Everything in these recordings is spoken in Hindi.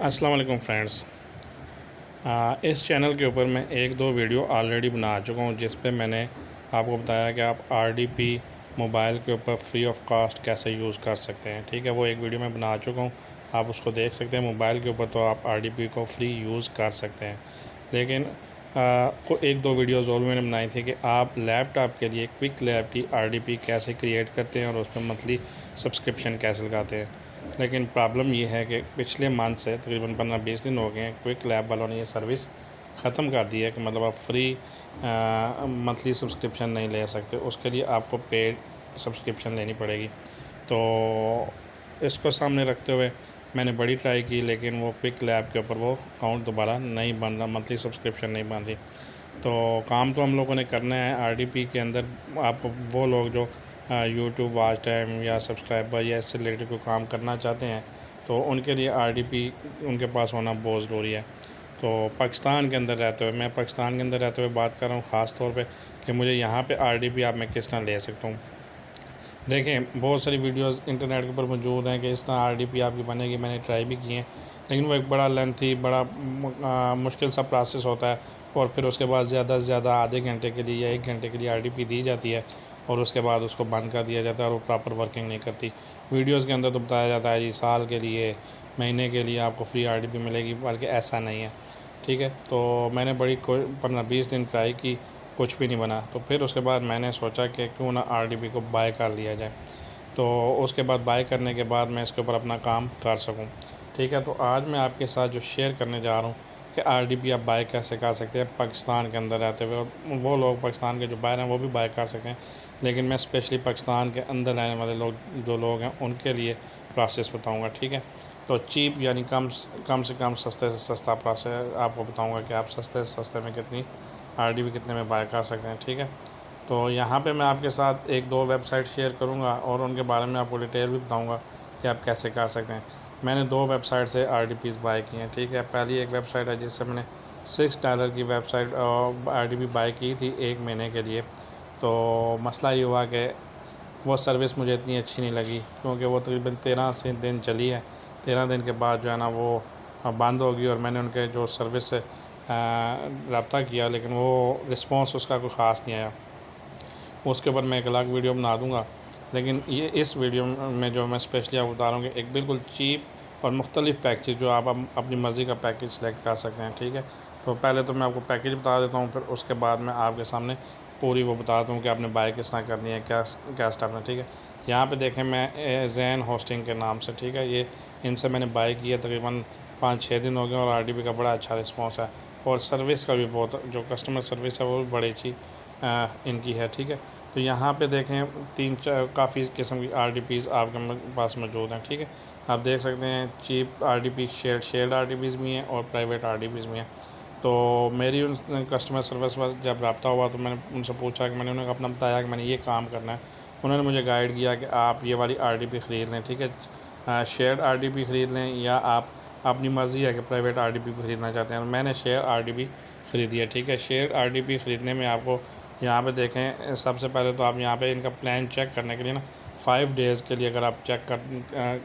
अस्सलाम वालेकुम फ्रेंड्स। इस चैनल के ऊपर मैं एक दो वीडियो ऑलरेडी बना चुका हूँ जिस पे मैंने आपको बताया कि आप आरडीपी मोबाइल के ऊपर फ्री ऑफ कॉस्ट कैसे यूज़ कर सकते हैं। ठीक है, वो एक वीडियो मैं बना चुका हूँ, आप उसको देख सकते हैं। मोबाइल के ऊपर तो आप आरडीपी को फ्री यूज़ कर सकते हैं, लेकिन को एक दो वीडियोज़ और मैंने बनाई थी कि आप लैपटॉप के लिए क्विक लैब की आरडीपी कैसे क्रिएट करते हैं और उस पर मंथली सब्सक्रिप्शन कैसे लगाते हैं। लेकिन प्रॉब्लम ये है कि पिछले मंथ से तकरीबन 15-20 दिन हो गए हैं, क्विक लैब वालों ने ये सर्विस ख़त्म कर दी है कि मतलब आप फ्री मंथली सब्सक्रिप्शन नहीं ले सकते, उसके लिए आपको पेड सब्सक्रिप्शन लेनी पड़ेगी। तो इसको सामने रखते हुए मैंने बड़ी ट्राई की, लेकिन वो क्विक लैब के ऊपर वो अकाउंट दोबारा नहीं बन रहा, मंथली सब्सक्रिप्शन नहीं बन रही। तो काम तो हम लोगों ने करना है आरडीपी के अंदर। आप वो लोग जो यूट्यूब वॉच टाइम या सब्सक्राइबर या इससे रिलेटेड कोई काम करना चाहते हैं तो उनके लिए आरडीपी उनके पास होना बहुत ज़रूरी है। तो पाकिस्तान के अंदर रहते हुए, मैं पाकिस्तान के अंदर रहते हुए बात कर रहा हूँ ख़ास तौर पे कि मुझे यहाँ पे आरडीपी आप मैं किस तरह ले सकता हूँ। देखें, बहुत सारी वीडियोस इंटरनेट के ऊपर मौजूद हैं कि इस तरह आरडीपी आपकी बनेगी, मैंने ट्राई भी की हैं, लेकिन वो एक बड़ा लेंथी बड़ा मुश्किल सा प्रोसेस होता है। और फिर उसके बाद ज़्यादा से ज़्यादा आधे घंटे के लिए या 1 घंटे के लिए आरडीपी दी जाती है और उसके बाद उसको बंद कर दिया जाता है और वो प्रॉपर वर्किंग नहीं करती। वीडियोज़ के अंदर तो बताया जाता है जी साल के लिए, महीने के लिए आपको फ्री आरडीपी मिलेगी, बल्कि ऐसा नहीं है। ठीक है, तो मैंने बड़ी 15-20 दिन ट्राई की, कुछ भी नहीं बना। तो फिर उसके बाद मैंने सोचा कि क्यों ना आरडीपी को बाय कर लिया जाए। तो उसके बाद बाय करने के बाद मैं इसके ऊपर अपना काम कर सकूं। ठीक है, तो आज मैं आपके साथ जो शेयर करने जा रहा हूं कि आरडीपी आप बाय कैसे कर सकते हैं पाकिस्तान के अंदर रहते हुए, और वो लोग पाकिस्तान के जो बाहर हैं वो भी बाय कर सकते हैं, लेकिन मैं स्पेशली पाकिस्तान के अंदर रहने वाले लोग जो लोग हैं उनके लिए प्रोसेस बताऊँगा। ठीक है, तो चीप यानी कम से कम सस्ते से सस्ता प्रोसेस आपको बताऊँगा कि आप सस्ते से सस्ते में कितनी आरडीपी कितने में बाय कर सकते हैं। ठीक है, तो यहाँ पे मैं आपके साथ एक दो वेबसाइट शेयर करूँगा और उनके बारे में आपको डिटेल भी बताऊँगा कि आप कैसे कर सकते हैं। मैंने 2 वेबसाइट से आरडीपीज़ बाय की हैं। ठीक है, पहली एक वेबसाइट है जिससे मैंने $6 की वेबसाइट आरडीपी बाय की थी 1 महीने के लिए। तो मसला ये हुआ कि वो सर्विस मुझे इतनी अच्छी नहीं लगी, क्योंकि वो तकरीबन 13 से दिन चली है। 13 दिन के बाद जो है ना वो बंद हो गई और मैंने उनके जो सर्विस से रब्ता किया, लेकिन वो रिस्पॉन्स उसका कोई ख़ास नहीं आया। उसके ऊपर मैं एक अलग वीडियो बना दूँगा, लेकिन ये इस वीडियो में जो मैं स्पेशली आपको बता रहा हूँ कि एक बिल्कुल चीप और मुख्तलिफ पैकेज जो आप अपनी मर्ज़ी का पैकेज सेलेक्ट कर सकते हैं। ठीक है, तो पहले तो मैं आपको पैकेज बता देता हूँ, फिर उसके बाद मैं आपके सामने पूरी वो बताता हूँ कि आपने बाय किस तरह करनी है, क्या क्या स्टेप है। ठीक है, यहाँ पे देखें मैं जैन होस्टिंग के नाम से, ठीक है, ये इनसे मैंने बाय किया, तकरीबन 5-6 दिन हो गए और आरडीपी का बड़ा अच्छा रिस्पॉन्स है और सर्विस का भी बहुत, जो कस्टमर सर्विस है वो भी बड़ी अच्छी इनकी है। ठीक है, तो यहाँ पे देखें 3-4 काफ़ी किस्म की आरडीपीज़ आपके पास मौजूद हैं। ठीक है, आप देख सकते हैं चीप आरडीपी, शेयर्ड आरडीपीज़ भी हैं और प्राइवेट आरडीपीज़ भी हैं। तो मेरी उन कस्टमर सर्विस पर जब रब्ता हुआ तो मैंने उनसे पूछा कि मैंने उन्हें अपना बताया कि मैंने ये काम करना है। उन्होंने मुझे गाइड किया कि आप ये वाली आरडीपी ख़रीद लें। ठीक है, शेयर्ड आरडीपी ख़रीद लें या आप अपनी मर्ज़ी है कि प्राइवेट आरडीपी ख़रीदना चाहते हैं। मैंने शेयर आरडीपी ख़रीदी है। ठीक है, शेयर आरडीपी ख़रीदने में आपको यहाँ पे देखें, सबसे पहले तो आप यहाँ पे इनका प्लान चेक करने के लिए ना 5 डेज़ के लिए अगर आप चेक कर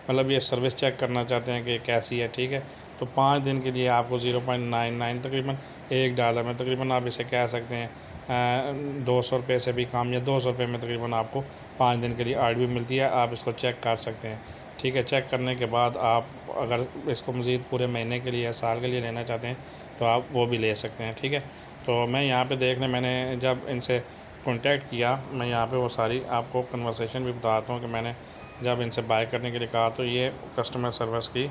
मतलब ये सर्विस चेक करना चाहते हैं कि कैसी है। ठीक है, तो 5 दिन के लिए आपको 0.99 तकरीबन $1 में तकरीबन आप इसे कह सकते हैं 200 रुपये से भी कम या 200 रुपये में तकरीबन आपको 5 दिन के लिए आरडीपी मिलती है। आप इसको चेक कर सकते हैं। ठीक है, चेक करने के बाद आप अगर इसको मज़ीद पूरे महीने के लिए या साल के लिए लेना चाहते हैं तो आप वो भी ले सकते हैं। ठीक है, तो मैं यहाँ पे देख लें, मैंने जब इनसे कांटेक्ट किया, मैं यहाँ पे वो सारी आपको कन्वर्सेशन भी बताता हूँ कि मैंने जब इनसे बाय करने के लिए कहा तो ये कस्टमर सर्विस की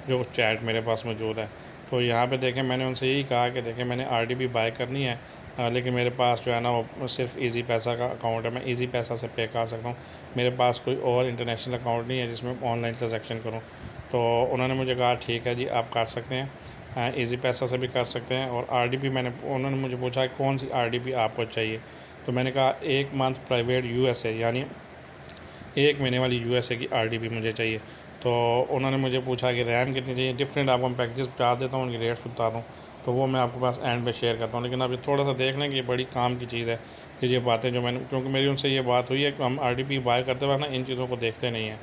जो चैट मेरे पास मौजूद है। तो यहाँ पे देखें, मैंने उनसे यही कहा कि देखें मैंने आरडीपी बाय करनी है, लेकिन मेरे पास जो है ना वो सिर्फ ईजी पैसा का अकाउंट है, मैं ईजी पैसा से पे कर सकता हूँ, मेरे पास कोई और इंटरनेशनल अकाउंट नहीं है जिसमें ऑनलाइन ट्रांजैक्शन करूँ। तो उन्होंने मुझे कहा ठीक है जी, आप कर सकते हैं, ईजी पैसा से भी कर सकते हैं। और आरडीपी उन्होंने मुझे पूछा कौन सी आरडीपी आपको चाहिए, तो मैंने कहा 1 मंथ प्राइवेट यूएसए यानी 1 महीने वाली यूएसए की आरडीपी मुझे चाहिए। तो उन्होंने मुझे पूछा कि रैम कितनी चाहिए, डिफरेंट आपको मैं पैकेजेस बता देता हूँ, उनके रेट्स बता दूँ, तो वो मैं आपके पास एंड में शेयर करता हूँ। लेकिन आप ये थोड़ा सा देख लें कि ये बड़ी काम की चीज़ है कि ये बातें जो मैंने, क्योंकि मेरी उनसे ये बात हुई है कि हम आरडीपी बाय करते वक्त ना इन चीज़ों को देखते नहीं हैं।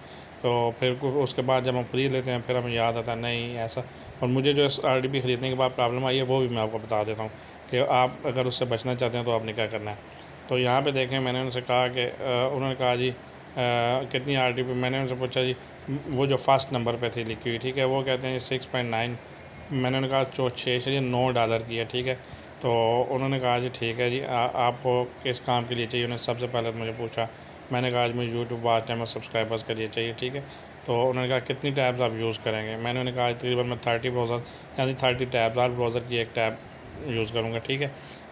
तो फिर उसके बाद जब हम ख़रीद लेते हैं फिर हमें याद आता है नहीं ऐसा। और मुझे जो RDP ख़रीदने के बाद प्रॉब्लम आई है वो भी मैं आपको बता देता हूँ कि आप अगर उससे बचना चाहते हैं तो आपने क्या करना है। तो यहाँ पे देखें, मैंने उनसे कहा कि उन्होंने कहा जी कितनी RDP, मैंने उनसे पूछा जी वो जो फर्स्ट नंबर पे थी लिखी हुई, ठीक है, वो कहते हैं 6.9। मैंने उन्हें कहा $6.9 की है, ठीक है। तो उन्होंने कहा जी ठीक है जी, आपको किस काम के लिए चाहिए। उन्होंने सबसे पहले तो मुझे पूछा, मैंने कहा आज मुझे यूट्यूब वॉच टाइम और सब्सक्राइबर्स के लिए चाहिए, ठीक है। तो उन्होंने कहा कितनी टैब्स आप यूज़ करेंगे। मैंने उन्हें कहा तकरीबन मैं 30 ब्राउज़र यानी 30 टैब्स, हर ब्राउज़र की एक टैब यूज़ करूँगा, ठीक है।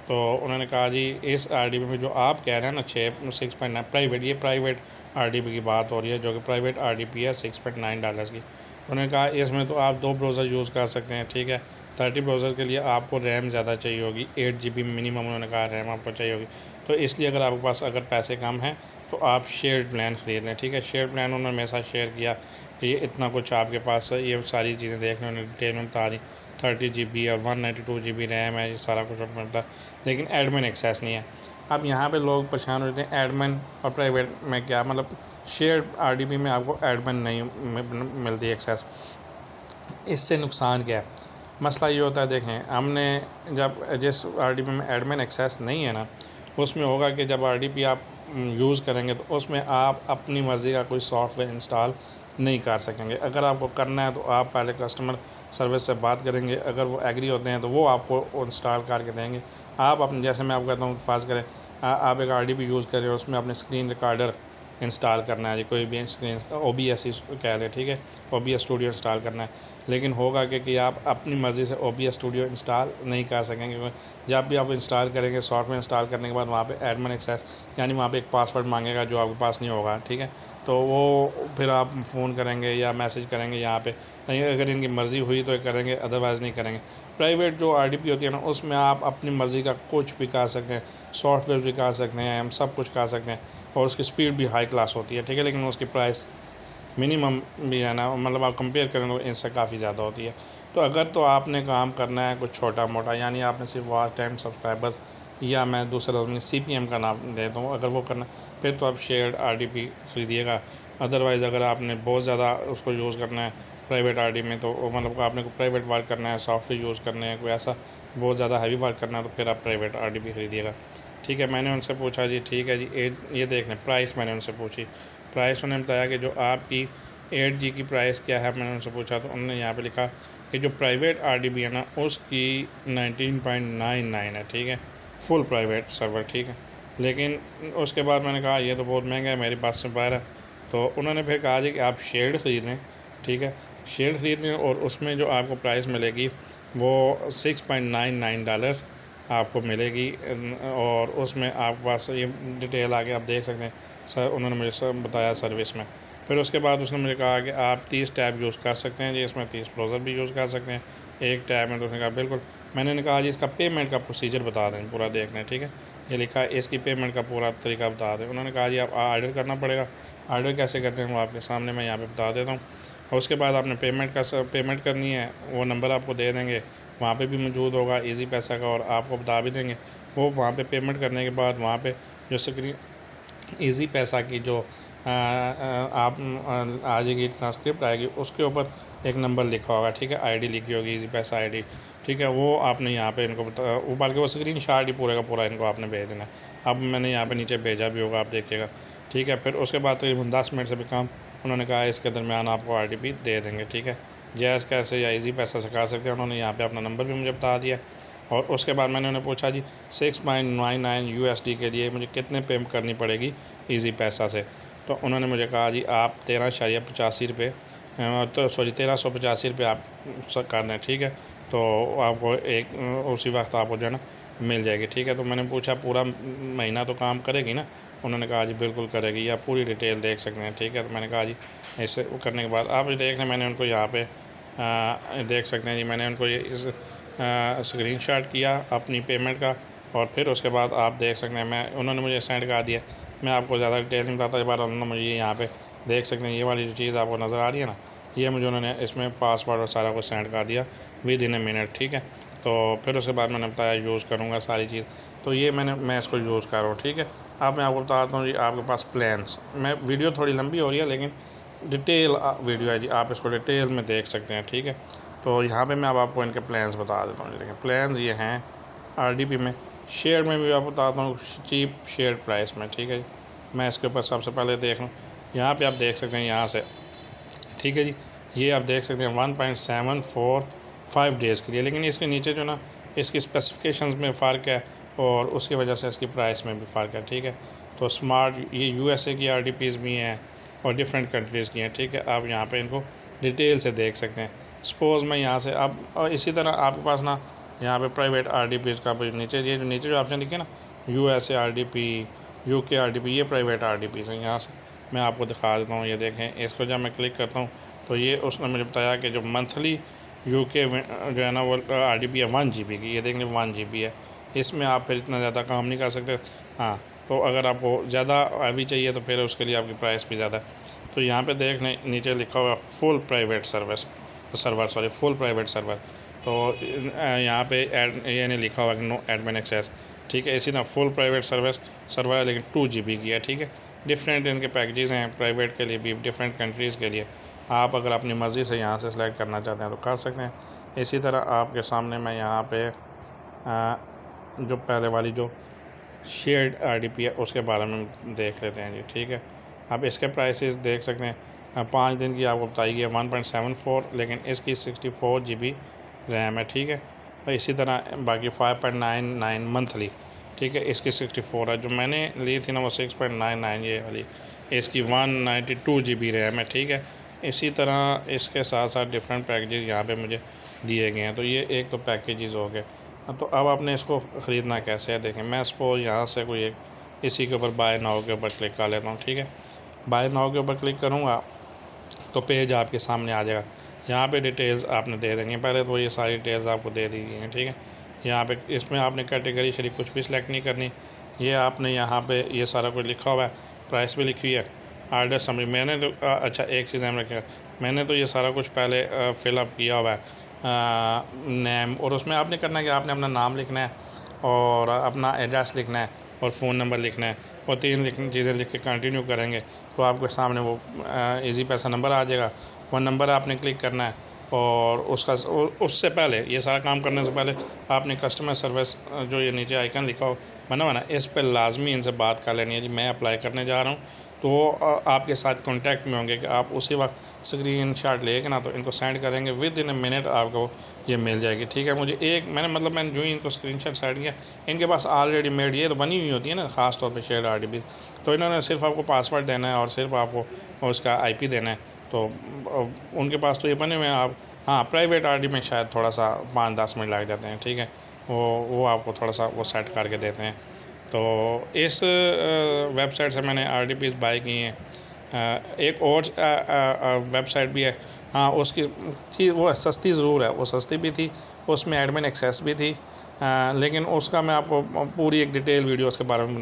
तो उन्होंने कहा जी इस RDP में जो आप कह रहे हैं ना 6.9 प्राइवेट, ये प्राइवेट RDP की बात हो रही है, जो कि प्राइवेट RDP है $6.9 की। उन्होंने कहा इसमें तो आप 2 ब्राउज़र यूज़ कर सकते हैं, ठीक है। 30 ब्राउज़र के लिए आपको रैम ज़्यादा चाहिए होगी, 8 GB मिनिमम उन्होंने कहा रैम आपको चाहिए होगी। तो इसलिए अगर आपके पास अगर पैसे कम हैं तो आप शेयर्ड प्लान ख़रीद लें, ठीक है। शेयर्ड प्लान उन्होंने मेरे साथ शेयर किया कि ये इतना कुछ आपके पास है, ये सारी चीज़ें देखने उन्होंने डिटेल में बता दी। 30 GB और 192 GB रैम है, ये सारा कुछ मिलता है, लेकिन एडमिन एक्सेस नहीं है। अब यहाँ पे लोग परेशान होते हैं एडमिन और प्राइवेट में क्या मतलब, शेयर्ड RDP में आपको एडमिन नहीं मिलती एक्सेस। इससे नुकसान क्या है, मसला ये होता है, देखें हमने जब जिस RDP में एडमिन एक्सेस नहीं है ना, उसमें होगा कि जब RDP आप यूज़ करेंगे तो उसमें आप अपनी मर्ज़ी का कोई सॉफ्टवेयर इंस्टॉल नहीं कर सकेंगे। अगर आपको करना है तो आप पहले कस्टमर सर्विस से बात करेंगे, अगर वो एग्री होते हैं तो वो आपको इंस्टॉल करके देंगे। आप अपने, जैसे मैं आपको कहता हूँ फ़र्ज़ करें आप एक RDP यूज़ करें, उसमें अपने स्क्रीन रिकॉर्डर इंस्टॉल करना है जी, कोई भी स्क्रीन OBS कह लें, ठीक है, OBS स्टूडियो इंस्टॉल करना है। लेकिन होगा कि आप अपनी मर्ज़ी से OBS स्टूडियो इंस्टॉल नहीं कर सकेंगे, क्योंकि जब भी आप इंस्टॉल करेंगे सॉफ्टवेयर इंस्टॉल करने के बाद वहाँ पे एडमिन एक्सेस यानी वहाँ पे एक पासवर्ड मांगेगा जो आपके पास नहीं होगा, ठीक है। तो वो फिर आप फ़ोन करेंगे या मैसेज करेंगे यहाँ पे, नहीं अगर इनकी मर्ज़ी हुई तो करेंगे, अदरवाइज़ नहीं करेंगे। प्राइवेट जो RDP होती है ना, उसमें आप अपनी मर्ज़ी का कुछ भी कर सकते हैं, सॉफ्टवेयर भी कर सकते हैं, हम सब कुछ कर सकते हैं, और उसकी स्पीड भी हाई क्लास होती है, ठीक है। लेकिन उसकी प्राइस मिनिमम भी है ना, मतलब आप कंपेयर करें तो इनसे काफ़ी ज़्यादा होती है। तो अगर तो आपने काम करना है कुछ छोटा मोटा, यानी आपने सिर्फ वॉच टाइम सब्सक्राइबर्स, या मैं दूसरा CPM का नाम देता हूँ, अगर वो करना फिर तो आप शेयर्ड RDP ख़रीदिएगा। अदरवाइज़ अगर आपने बहुत ज़्यादा उसको यूज़ करना है प्राइवेट RDP में, तो मतलब आपने को प्राइवेट वर्क करना है, सॉफ्टवेयर यूज़ करने हैं, कोई ऐसा बहुत ज़्यादा हैवी वर्क करना है, तो फिर आप प्राइवेट RDP ख़रीदिएगा, ठीक है। मैंने उनसे पूछा जी ठीक है जी, ये देख लें प्राइस, मैंने उनसे पूछी प्राइस, उन्होंने बताया कि जो आपकी 8G की प्राइस क्या है। मैंने उनसे पूछा तो उन्होंने यहाँ पे लिखा कि जो प्राइवेट RDP है ना उसकी 19.99 है, ठीक है, फुल प्राइवेट सर्वर, ठीक है। लेकिन उसके बाद मैंने कहा ये तो बहुत महंगा है, मेरे पास से बाहर है। तो उन्होंने फिर कहा जी कि आप शेयर्ड ख़रीद लें, ठीक है, शेयर्ड ख़रीद लें, और उसमें जो आपको प्राइस मिलेगी वो $6.99 आपको मिलेगी। और उसमें आपके पास ये डिटेल आगे आप देख सकते हैं, सर उन्होंने मुझे सब बताया सर्विस में। फिर उसके बाद उसने मुझे कहा कि आप 30 टैब यूज़ कर सकते हैं जी, इसमें 30 ब्राउज़र भी यूज़ कर सकते हैं एक टैब में। तो उसने कहा बिल्कुल। मैंने उन्हें कहा जी इसका पेमेंट का प्रोसीजर बता दें, पूरा देख लें, ठीक है, ये लिखा है इसकी पेमेंट का पूरा तरीका बता दें। उन्होंने कहा जी आप ऑर्डर करना पड़ेगा। ऑर्डर कैसे करते हैं वो आपके सामने मैं यहाँ पर बता देता हूँ। और उसके बाद आपने पेमेंट करनी है, वो नंबर आपको दे देंगे, वहाँ पे भी मौजूद होगा ईजी पैसा का, और आपको बता भी देंगे। वो वहाँ पे पेमेंट करने के बाद वहाँ पे जो स्क्रीन ईजी पैसा की जो आप आ जाएगी ट्रांसक्रिप्ट आएगी, उसके ऊपर एक नंबर लिखा होगा, ठीक है, ID लिखी होगी ईजी पैसा ID, ठीक है। वो आपने यहाँ पे इनको बल्कि वो स्क्रीनशॉट ही पूरे का पूरा इनको आपने भेज देना है। अब मैंने यहाँ पे नीचे भेजा भी होगा, आप देखिएगा, ठीक है। फिर उसके बाद तकरीबन 10 मिनट से भी कम उन्होंने कहा इसके दरमियान आपको RDP दे देंगे, ठीक है। जैज़ कैसे या ईजी पैसा से कर सकते हैं, उन्होंने यहाँ पे अपना नंबर भी मुझे बता दिया। और उसके बाद मैंने उन्हें पूछा जी 6.99 USD के लिए मुझे कितने पेमेंट करनी पड़ेगी ईजी पैसा से। तो उन्होंने मुझे कहा जी आप 13.85 रुपये, तो सॉरी 1385 रुपये आप कर दें, ठीक है। तो आपको एक उसी वक्त आपको जो है ना मिल जाएगी, ठीक है। तो मैंने पूछा पूरा महीना तो काम करेगी ना। उन्होंने कहा जी बिल्कुल करेगी, या पूरी डिटेल देख सकते हैं, ठीक है। तो मैंने कहा जी ऐसे करने के बाद आप देख लें, मैंने उनको यहाँ पे देख सकते हैं जी, मैंने उनको ये इस स्क्रीनशॉट किया अपनी पेमेंट का, और फिर उसके बाद आप देख सकते हैं उन्होंने मुझे सेंड कर दिया। मैं आपको ज़्यादा डिटेल नहीं बताता, इस बार उन्होंने मुझे यहाँ पे देख सकते हैं, ये वाली जो चीज़ आपको नज़र आ रही है ना, ये मुझे उन्होंने इसमें पासवर्ड और सारा कुछ सेंड कर दिया विदिन ए मिनट, ठीक है। तो फिर उसके बाद मैंने बताया यूज़ करूँगा सारी चीज़, तो ये मैं इसको यूज़ कर रहा हूँ, ठीक है। अब मैं आपको बताता हूँ जी आपके पास प्लान्स, मैं वीडियो थोड़ी लंबी हो रही है लेकिन डिटेल वीडियो है जी, आप इसको डिटेल में देख सकते हैं। ठीक है, तो यहाँ पे मैं अब आपको इनके प्लान्स बता देता हूँ। देखिए प्लान्स ये हैं आरडीपी में, शेयर में भी आप बताता हूँ चीप शेयर प्राइस में। ठीक है जी, मैं इसके ऊपर सबसे पहले देख लूँ, यहाँ पे आप देख सकते हैं यहाँ से। ठीक है जी, ये आप देख सकते हैं 1.745 डेज़ के लिए, लेकिन इसके नीचे जो ना इसकी स्पेसिफिकेशंस में फ़र्क है और उसकी वजह से इसकी प्राइस में भी फ़र्क है। ठीक है, तो स्मार्ट ये यूएसए की आरडीपीज़ भी हैं और डिफरेंट कंट्रीज़ की हैं। ठीक है, आप यहाँ पे इनको डिटेल से देख सकते हैं। सपोज़ मैं यहाँ से अब इसी तरह आपके पास ना यहाँ पे प्राइवेट आरडीपीज़ का नीचे ये जो नीचे जो ऑप्शन दिखे ना, यूएसए आरडीपी, यूके आरडीपी, ये प्राइवेट आरडीपीज़ हैं। यहाँ से मैं आपको दिखा देता हूँ, ये देखें, इसको जब मैं क्लिक करता हूँ तो ये उसने मुझे बताया कि जो मंथली यूके में जो है ना वो आरडीपी है 1 GB की, ये देख लें 1 GB है। इसमें आप फिर इतना ज़्यादा काम नहीं कर सकते। हाँ, तो अगर आपको ज़्यादा अभी चाहिए तो फिर उसके लिए आपकी प्राइस भी ज़्यादा है। तो यहाँ पे देख लें नीचे लिखा हुआ full private server full private server. तो यहाँ पे ये नहीं लिखा हुआ कि नो एडमिन एक्सेस। ठीक है, इसी तरह फुल प्राइवेट सर्वर है लेकिन 2 GB की है। ठीक है, डिफरेंट इनके पैकेजेस हैं प्राइवेट के लिए भी, डिफरेंट कंट्रीज़ के लिए। आप अगर अपनी मर्ज़ी से यहाँ से सिलेक्ट करना चाहते हैं तो कर सकते हैं। इसी तरह आपके सामने मैं यहाँ पे जो पहले वाली जो शेयर्ड आरडीपी है उसके बारे में देख लेते हैं जी। ठीक है, आप इसके प्राइसेस देख सकते हैं। 5 दिन की आपको बताई गई है 1.74, लेकिन इसकी 64 GB रैम है। ठीक है, और इसी तरह बाकी 5.99 मंथली। ठीक है, इसकी 64 है। जो मैंने ली थी ना वो 6.99 ये वाली, इसकी 192 GB रैम है। ठीक है, इसी तरह इसके साथ साथ डिफरेंट पैकेजेस यहाँ पे मुझे दिए गए हैं। तो ये एक तो पैकेजेस हो गए। तो अब आपने इसको ख़रीदना कैसे है, देखें, मैं सपोज यहाँ से कोई एक इसी के ऊपर बाय नाउ के ऊपर क्लिक कर लेता हूँ। ठीक है, बाय नाउ के ऊपर क्लिक करूँगा तो पेज आपके सामने आ जाएगा। यहाँ पे डिटेल्स आपने दे देंगे, पहले तो ये सारी डिटेल्स आपको दे दी गई हैं। ठीक है, यहाँ पे इसमें आपने कैटेगरी शरीक कुछ भी सिलेक्ट नहीं करनी, ये आपने यहाँ पे ये सारा कुछ लिखा हुआ है, प्राइस भी लिखी हुई है, आर्डर समरी। मैंने तो अच्छा एक चीज़ हम रखा, मैंने तो ये सारा कुछ पहले फ़िलअप किया हुआ है नेम, और उसमें आपने करना है कि आपने अपना नाम लिखना है और अपना एड्रेस लिखना है और फ़ोन नंबर लिखना है, और 3 चीज़ें लिख के कंटिन्यू करेंगे तो आपके सामने वो इजी पैसा नंबर आ जाएगा। वो नंबर आपने क्लिक करना है और उससे पहले ये सारा काम करने से पहले आपने कस्टमर सर्विस जो ये नीचे आइकन लिखा हो बना हुआ ना, इस पर लाजमी इनसे बात कर लेनी है जी, मैं अप्लाई करने जा रहा हूँ। तो आपके साथ कांटेक्ट में होंगे कि आप उसी वक्त स्क्रीन शॉट लेके ना तो इनको सेंड करेंगे, विद इन ए मिनट आपको ये मिल जाएगी। ठीक है, मुझे मैंने जो ही इनको स्क्रीन शॉट सेंड किया, इनके पास ऑलरेडी मेड ये तो बनी हुई होती है ना, ख़ास तौर पे शेयर आरडीपी। तो इन्होंने सिर्फ आपको पासवर्ड देना है और सिर्फ आपको उसका आईपी देना है। तो उनके पास तो ये बने हुए हैं। आप हाँ, प्राइवेट आरडी में शायद थोड़ा सा 5-10 मिनट लग जाते हैं। ठीक है, वो आपको थोड़ा सा वो सेट करके देते हैं। तो इस वेबसाइट से मैंने आरडीपीज़ बाय की हैं। एक और वेबसाइट भी है, हाँ, उसकी चीज़ वो सस्ती ज़रूर है, वो सस्ती भी थी, उसमें एडमिन एक्सेस भी थी, लेकिन उसका मैं आपको पूरी एक डिटेल वीडियो उसके बारे में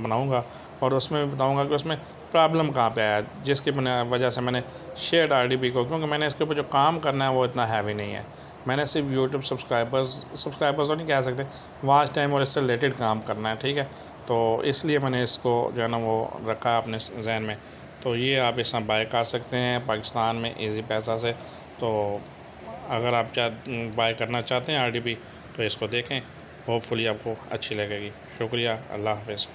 बनाऊँगा और उसमें भी बताऊँगा कि उसमें प्रॉब्लम कहाँ पे आया, जिसकी वजह से मैंने शेयर्ड आरडीपी को, क्योंकि मैंने इसके ऊपर जो काम करना है वो इतना हैवी नहीं है। मैंने सिर्फ यूट्यूब सब्सक्राइबर्स तो नहीं कह सकते, वॉच टाइम और इससे रिलेटेड काम करना है। ठीक है, तो इसलिए मैंने इसको जो है ना वो रखा अपने जहन में। तो ये आप इस तरह बाय कर सकते हैं पाकिस्तान में इजी पैसा से। तो अगर आप बाय करना चाहते हैं आरडीपी तो इसको देखें, होपफुली आपको अच्छी लगेगी। शुक्रिया, अल्लाह हाफ़िज़।